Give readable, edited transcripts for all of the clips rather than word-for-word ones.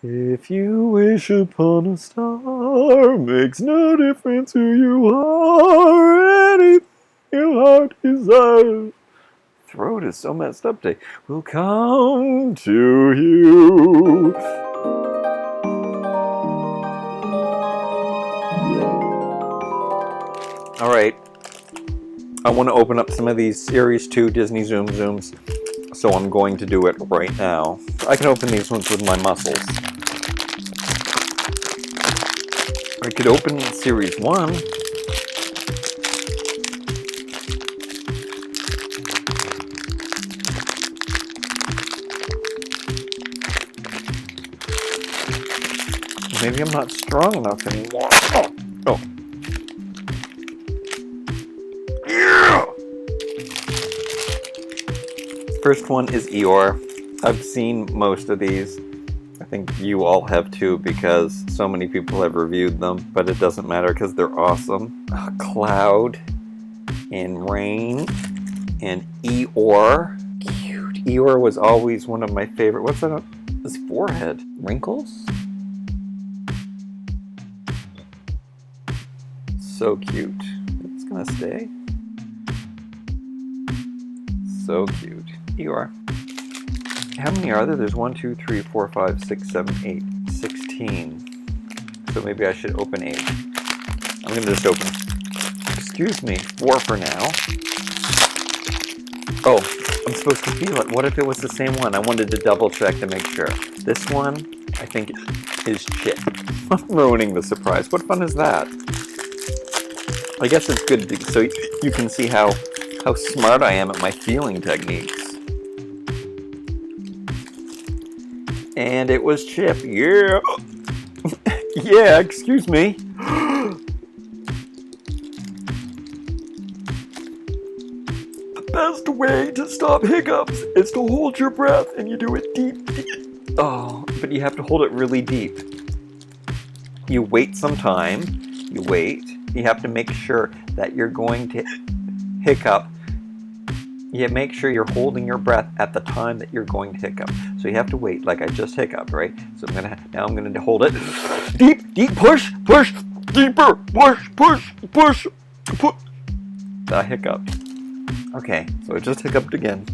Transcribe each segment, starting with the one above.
If you wish upon a star, makes no difference who you are, anything your heart desires. Throat is so messed up today. Will come to you. Alright, I want to open up some of these Series 2 Disney Tsum Tsums, so I'm going to do it right now. I can open these ones with my muscles. I could open Series 1. Maybe I'm not strong enough anymore. Oh. Yeah! First one is Eeyore. I've seen most of these. I think you all have too, because so many people have reviewed them, but it doesn't matter because they're awesome. Cloud and Rain and Eeyore. Cute. Eeyore was always one of my favorite. What's that on his forehead? Wrinkles? So cute. It's gonna stay. So cute. Eeyore. How many are there? There's 1, 2, 3, 4, 5, 6, 7, 8, 16. So maybe I should open 8. I'm gonna just open, excuse me, 4 for now. Oh, I'm supposed to feel it. What if it was the same one? I wanted to double check to make sure. This one, I think, is chip. I'm ruining the surprise. What fun is that? I guess it's good to, so you can see how smart I am at my feeling techniques. And it was Chip. Yeah. Yeah, excuse me. The best way to stop hiccups is to hold your breath, and you do it deep. Oh, but you have to hold it really deep. You wait some time. You wait. You have to make sure that you're going to hiccup. You make sure you're holding your breath at the time that you're going to hiccup. So you have to wait, like I just hiccuped, right? So now I'm gonna hold it. Deep, push, deeper, push. I hiccuped. Okay, so I just hiccuped again.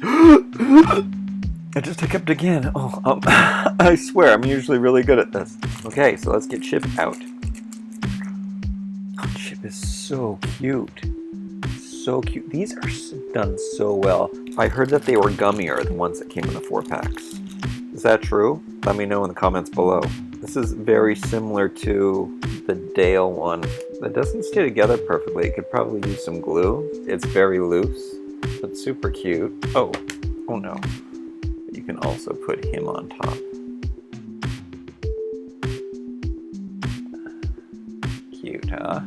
I just hiccuped again. Oh, I swear, I'm usually really good at this. Okay, so let's get Chip out. Oh, Chip is so cute. So cute. These are done so well. I heard that they were gummier than ones that came in the 4-packs. Is that true? Let me know in the comments below. This is very similar to the Dale one. That doesn't stay together perfectly. It could probably use some glue. It's very loose, but super cute. Oh no. You can also put him on top. Cute, huh?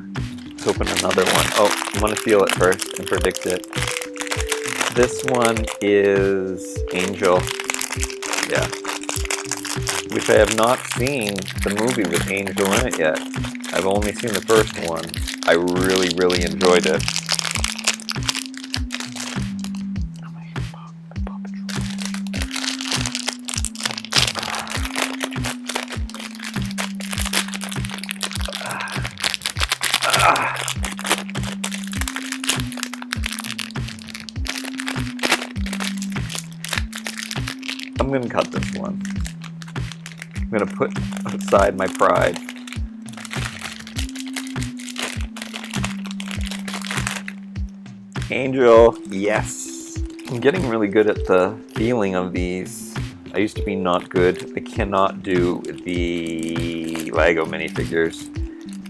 Let's open another one. Oh, I want to feel it first and predict it. This one is Angel. Yeah. Which I have not seen the movie with Angel in it yet. I've only seen the first one. I really enjoyed it. I'm gonna cut this one. I'm gonna put aside my pride. Angel, yes. I'm getting really good at the feeling of these. I used to be not good. I cannot do the Lego minifigures.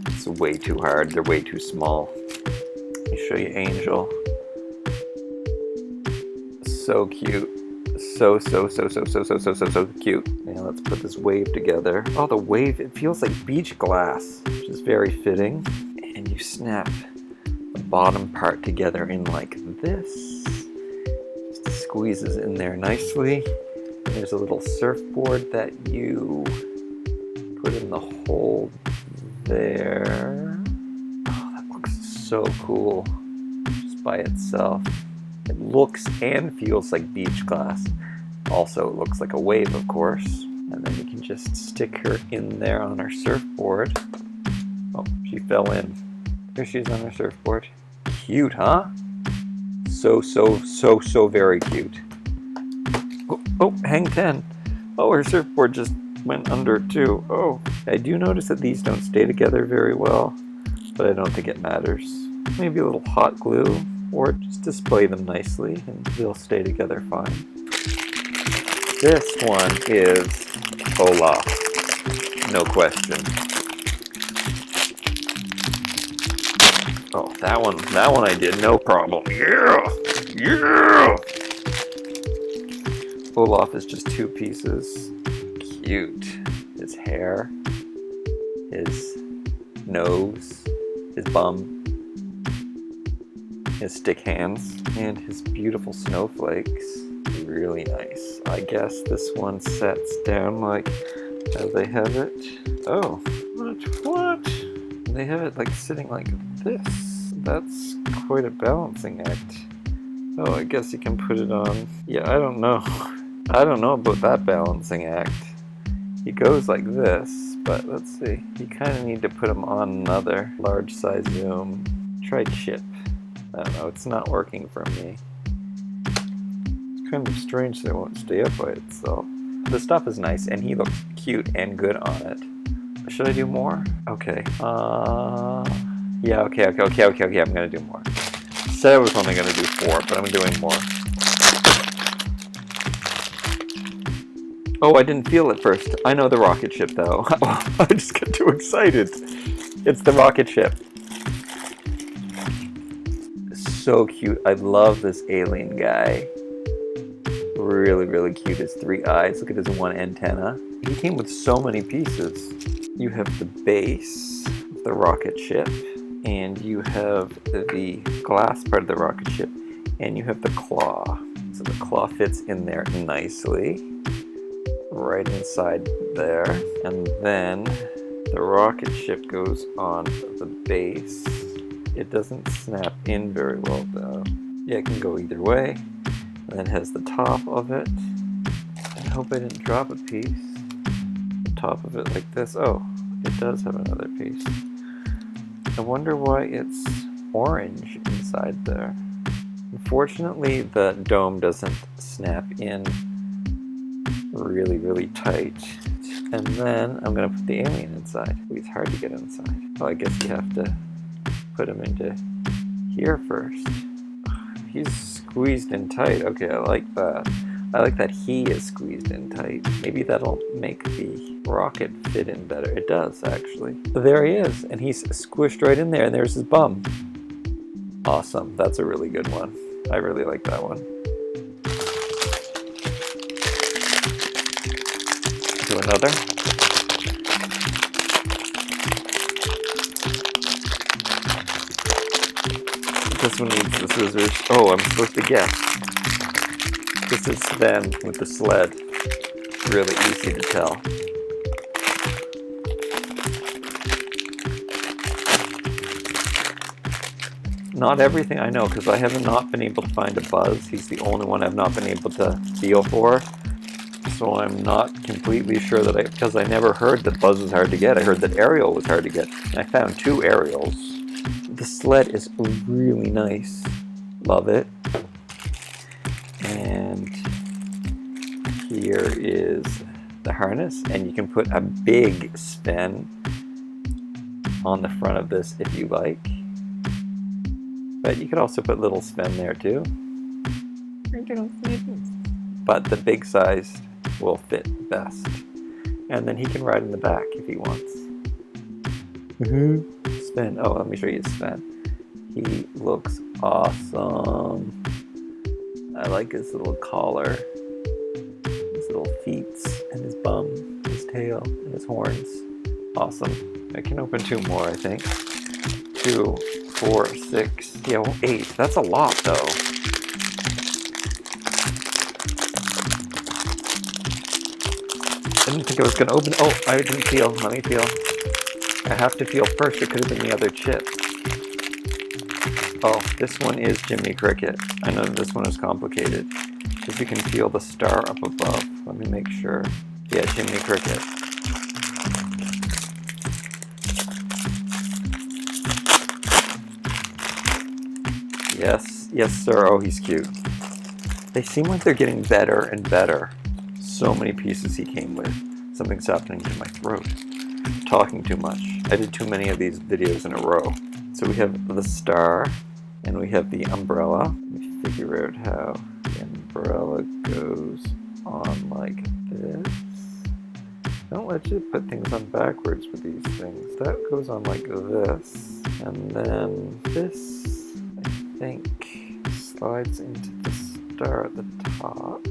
It's way too hard. They're way too small. Let me show you Angel. So cute. So cute. Now let's put this wave together. Oh, the wave, it feels like beach glass, which is very fitting. And you snap the bottom part together in like this. Just squeezes in there nicely. And there's a little surfboard that you put in the hole there. Oh, that looks so cool just by itself. It looks and feels like beach glass. Also, it looks like a wave, of course. And then you can just stick her in there on her surfboard. Oh, she fell in. There she is on her surfboard. Cute, huh? So very cute. Oh, hang 10. Oh, her surfboard just went under too. Oh, I do notice that these don't stay together very well, but I don't think it matters. Maybe a little hot glue, or just display them nicely and they'll stay together fine. This one is Olaf, no question. Oh, that one I did no problem. Yeah! Olaf is just 2 pieces. Cute. His hair, his nose, his bum, his stick hands, and his beautiful snowflakes. Really nice. I guess this one sets down like how they have it. Oh, what? They have it like sitting like this. That's quite a balancing act. Oh, I guess you can put it on. Yeah, I don't know. I don't know about that balancing act. He goes like this, but let's see. You kind of need to put him on another large size zoom. Try chip. I don't know, it's not working for me. It's kind of strange that it won't stay up by itself. The stuff is nice, and he looks cute and good on it. Should I do more? Okay. Yeah, okay, I'm gonna do more. Said I was only gonna do 4, but I'm doing more. Oh, I didn't feel it first. I know the rocket ship, though. I just got too excited. It's the rocket ship. So cute. I love this alien guy. Really cute. His 3 eyes. Look at his 1 antenna. He came with so many pieces. You have the base of the rocket ship, and you have the glass part of the rocket ship, and you have the claw. So the claw fits in there nicely. Right inside there, and then the rocket ship goes on the base. It doesn't snap in very well though. Yeah, it can go either way. And then it has the top of it. I hope I didn't drop a piece. The top of it like this. Oh, it does have another piece. I wonder why it's orange inside there. Unfortunately, the dome doesn't snap in really tight. And then I'm gonna put the alien inside. Ooh, it's hard to get inside. Oh, I guess you have to put him into here first. He's squeezed in tight. Okay, I like that. I like that he is squeezed in tight. Maybe that'll make the rocket fit in better. It does, actually. There he is, and he's squished right in there, and there's his bum. Awesome, that's a really good one. I really like that one. Do another. This one needs the scissors. Oh, I'm supposed to guess. This is Sven with the sled. Really easy to tell. Not everything I know, because I have not been able to find a Buzz. He's the only one I've not been able to feel for. So I'm not completely sure that because I never heard that Buzz was hard to get. I heard that Ariel was hard to get. I found 2 Ariels. The sled is really nice. Love it. And here is the harness, and you can put a big Sven on the front of this if you like. But you could also put little Sven there too. But the big size will fit best. And then he can ride in the back if he wants. Sven. Oh, let me show you Sven. He looks awesome. I like his little collar, his little feet, and his bum, his tail, and his horns. Awesome. I can open 2 more, I think. 2, 4, 6, yeah, well, 8. That's a lot, though. I didn't think I was going to open. Oh, I didn't feel. Let me feel. I have to feel first. It could have been the other chip. Oh, this one is Jiminy Cricket. I know that this one is complicated. if you can feel the star up above. Let me make sure. Yeah, Jiminy Cricket. Yes, yes sir, oh he's cute. They seem like they're getting better and better. So many pieces he came with. Something's happening to my throat. Talking too much. I did too many of these videos in a row. So we have the star, and we have the umbrella. Let me figure out how the umbrella goes on like this. Don't let you put things on backwards with these things. That goes on like this. And then this, I think, slides into the star at the top.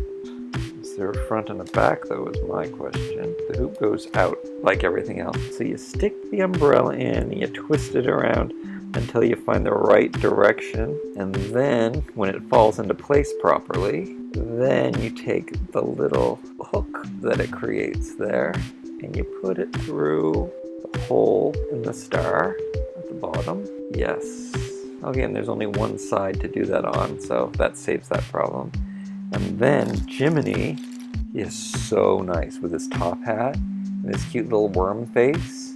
Is there a front and a back though is my question. The hoop goes out like everything else. So you stick the umbrella in and you twist it around until you find the right direction. And then when it falls into place properly, then you take the little hook that it creates there and you put it through the hole in the star at the bottom. Yes. Again, there's only one side to do that on, so that saves that problem. And then Jiminy, he is so nice with his top hat and his cute little worm face.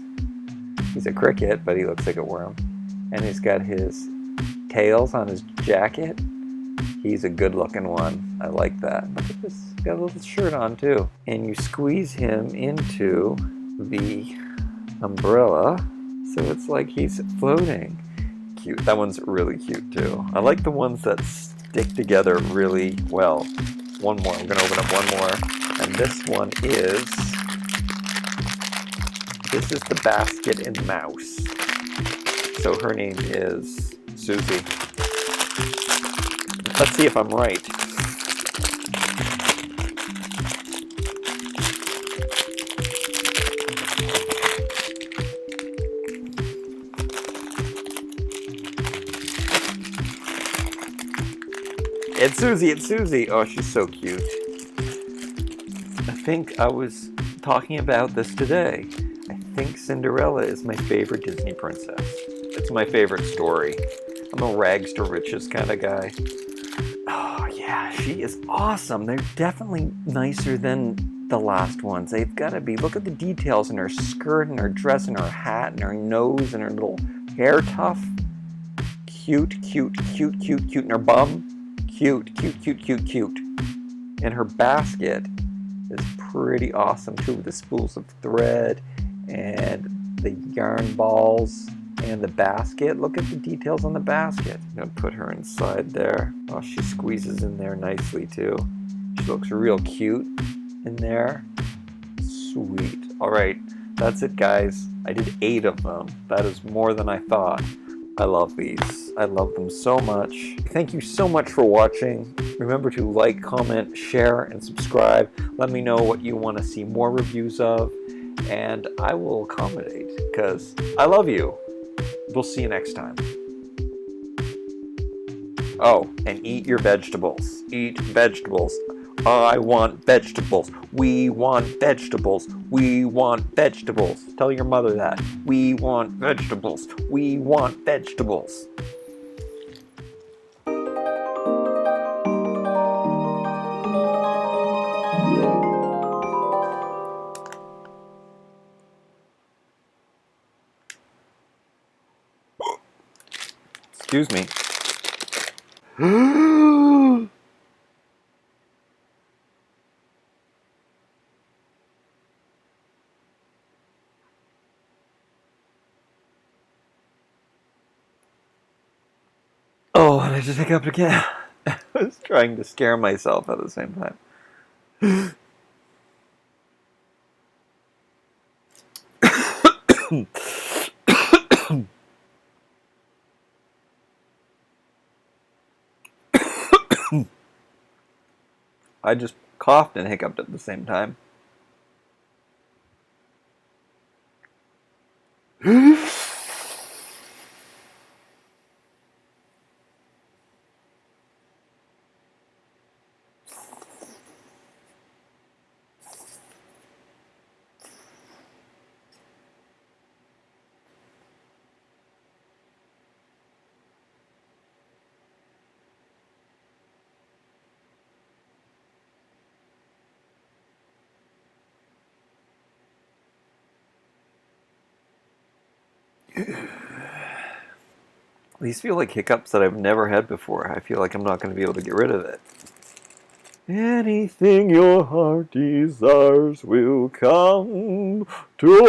He's a cricket, but he looks like a worm. And he's got his tails on his jacket. He's a good looking one. I like that. Look at this, he's got a little shirt on too. And you squeeze him into the umbrella, so it's like he's floating. Cute, that one's really cute too. I like the ones that stick together really well. One more, I'm gonna open up one more. And this one is, this is the basket and mouse. So her name is Susie. Let's see if I'm right. It's Susie, it's Susie. Oh, she's so cute. I think I was talking about this today. I think Cinderella is my favorite Disney princess. It's my favorite story. I'm a rags to riches kind of guy. Oh yeah, she is awesome. They're definitely nicer than the last ones. They've got to be. Look at the details in her skirt and her dress and her hat and her nose and her little hair tuft. Cute, cute, cute, cute, cute. And her bum. Cute, cute, cute, cute, cute. And her basket is pretty awesome too, with the spools of thread and the yarn balls and the basket. Look at the details on the basket. I'm gonna put her inside there. Oh, she squeezes in there nicely too. She looks real cute in there. Sweet. All right, that's it guys. I did 8 of them. That is more than I thought. I love these. I love them so much. Thank you so much for watching. Remember to like, comment, share, and subscribe. Let me know what you want to see more reviews of, and I will accommodate, because I love you. We'll see you next time. Oh, and eat your vegetables. Eat vegetables. I want vegetables. We want vegetables. We want vegetables. Tell your mother that. We want vegetables. We want vegetables. Excuse me. Oh, and I just hiccuped again. I was trying to scare myself at the same time. I just coughed and hiccuped at the same time. These feel like hiccups that I've never had before. I feel like I'm not going to be able to get rid of it. Anything your heart desires will come to you.